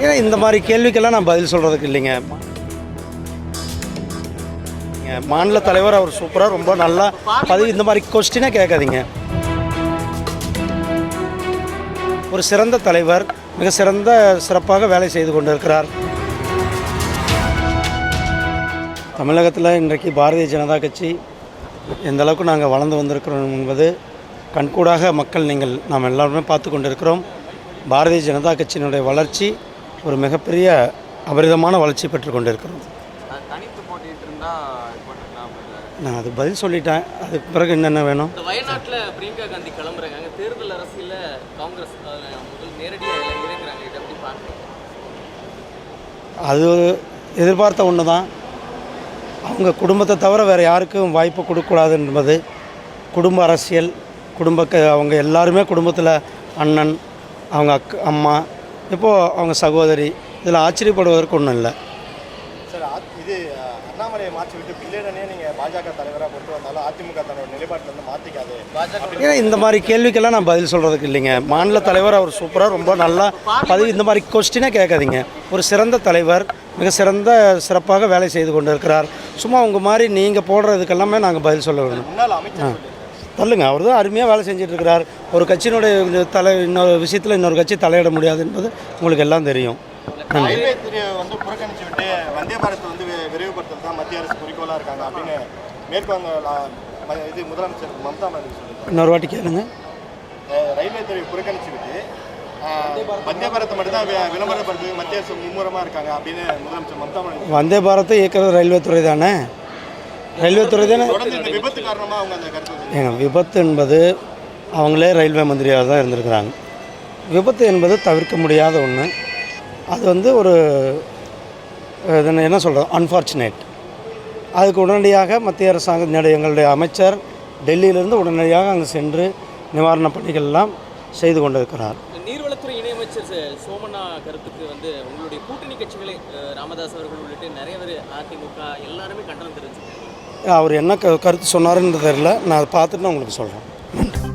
ஏன்னா இந்த மாதிரி கேள்விக்கெல்லாம் நான் பதில் சொல்கிறதுக்கு இல்லைங்க. மாநில தலைவர் அவர் சூப்பராக ரொம்ப நல்லா இந்த மாதிரி கொஸ்டினே கேட்காதீங்க. ஒரு சிறந்த தலைவர், மிக சிறப்பாக வேலை செய்து கொண்டிருக்கிறார். தமிழகத்தில் இன்றைக்கு பாரதிய ஜனதா கட்சி எந்த அளவுக்கு நாங்கள் வளர்ந்து வந்திருக்கிறோம் என்பது கண்கூடாக நாம் எல்லாருமே பார்த்து கொண்டிருக்கிறோம். பாரதிய ஜனதா கட்சியினுடைய வளர்ச்சி ஒரு மிகப்பெரிய அபரிதமான வளர்ச்சி பெற்று கொண்டிருக்கிறோம். நான் அது பதில் சொல்லிட்டேன். அதுக்கு பிறகு என்னென்ன வேணும்? வயநாட்டில் பிரியங்கா காந்தி கிளம்புறாங்க, தேர்தல் அரசியலில் காங்கிரஸ் முதல் நேரடியாக இறங்குறாங்க, இதை எப்படி பார்க்குறீங்க? அது எதிர்பார்த்த ஒன்று தான். அவங்க குடும்பத்தை தவிர வேறு யாருக்கும் வாய்ப்பு கொடுக்கக்கூடாது என்பது குடும்ப அரசியல். அவங்க எல்லாருமே குடும்பத்தில் அண்ணன், அவங்க அம்மா, இப்போது அவங்க சகோதரி, இதில் ஆச்சரியப்படுவதற்கு ஒன்றும் இல்லை. சார், இது அண்ணாமலையை மாற்றி விட்டு பிள்ளைடனே நீங்கள் பாஜக தலைவராக கொண்டு வந்தாலும் அதிமுக தன்னோட நிலைப்பாட்டில் மாற்றிக்காது. ஏன்னா இந்த மாதிரி கேள்விக்கெல்லாம் நான் பதில் சொல்கிறதுக்கு இல்லைங்க. மாநில தலைவர் அவர் சூப்பராக ரொம்ப நல்லா இந்த மாதிரி கொஸ்டினே கேட்காதீங்க. ஒரு சிறந்த தலைவர், மிக சிறப்பாக வேலை செய்து கொண்டிருக்கிறார். சும்மா உங்கள் மாதிரி நீங்கள் போடுறதுக்கெல்லாமே நாங்கள் பதில் சொல்ல வேணும். முன்னாள் அமைச்சர் சொல்லுங்கள். அவர் தான் அருமையாக வேலை செஞ்சிட்ருக்கிறார். ஒரு கட்சியினுடைய இன்னொரு விஷயத்தில் இன்னொரு கட்சி தலையிட முடியாது என்பது உங்களுக்கு எல்லாம் தெரியும். ரயில்வே துறையை புறக்கணிச்சு விட்டு வந்தே பாரத் விரைவுபடுத்துறது தான் மத்திய அரசு குறிக்கோளாக இருக்காங்க அப்படின்னு மேற்கொண்ட முதலமைச்சர் மம்தா பானர்ஜி சொல்லுங்கள். இன்னொரு வாட்டி கேளுங்க. ரயில்வே துறையை புறக்கணிச்சு விட்டு வந்தே பாரத்தை மட்டும்தான் விளம்பரப்படுத்துறது மத்திய அரசு மும்முரமாக இருக்காங்க அப்படின்னு முதலமைச்சர் மம்தா பானர்ஜி. வந்தே பாரத்தை இயக்கிறது ரயில்வே துறை தானே. ரயில்வே துறை தானே. இந்த விபத்து காரணமாக அவங்க அந்த கருத்து. ஏங்க, விபத்து என்பது அவங்களே ரயில்வே மந்திரியாக தான் இருந்திருக்கிறாங்க. விபத்து என்பது தவிர்க்க முடியாத ஒன்று. அது ஒரு என்ன சொல்கிறது, அன்ஃபார்ச்சுனேட். அதுக்கு உடனடியாக மத்திய அரசாங்க எங்களுடைய அமைச்சர் டெல்லியிலிருந்து உடனடியாக அங்கே சென்று நிவாரணப் பணிகள்லாம் செய்து கொண்டிருக்கிறார். நீர்வளத்துறை இணையமைச்சர் சோமண்ணா கருத்துக்கு உங்களுடைய கூட்டணி கட்சிகளை ராமதாஸ் அவர்கள் உள்ளிட்டு நிறைய பேர் அதிமுக எல்லாருமே கண்டனம் தெரிவிச்சிருக்காங்க. அவர் என்ன கருத்து சொன்னாருன்னு தெரியல. நான் அதை பார்த்துட்டு நான் உங்களுக்கு சொல்கிறேன். நன்றி.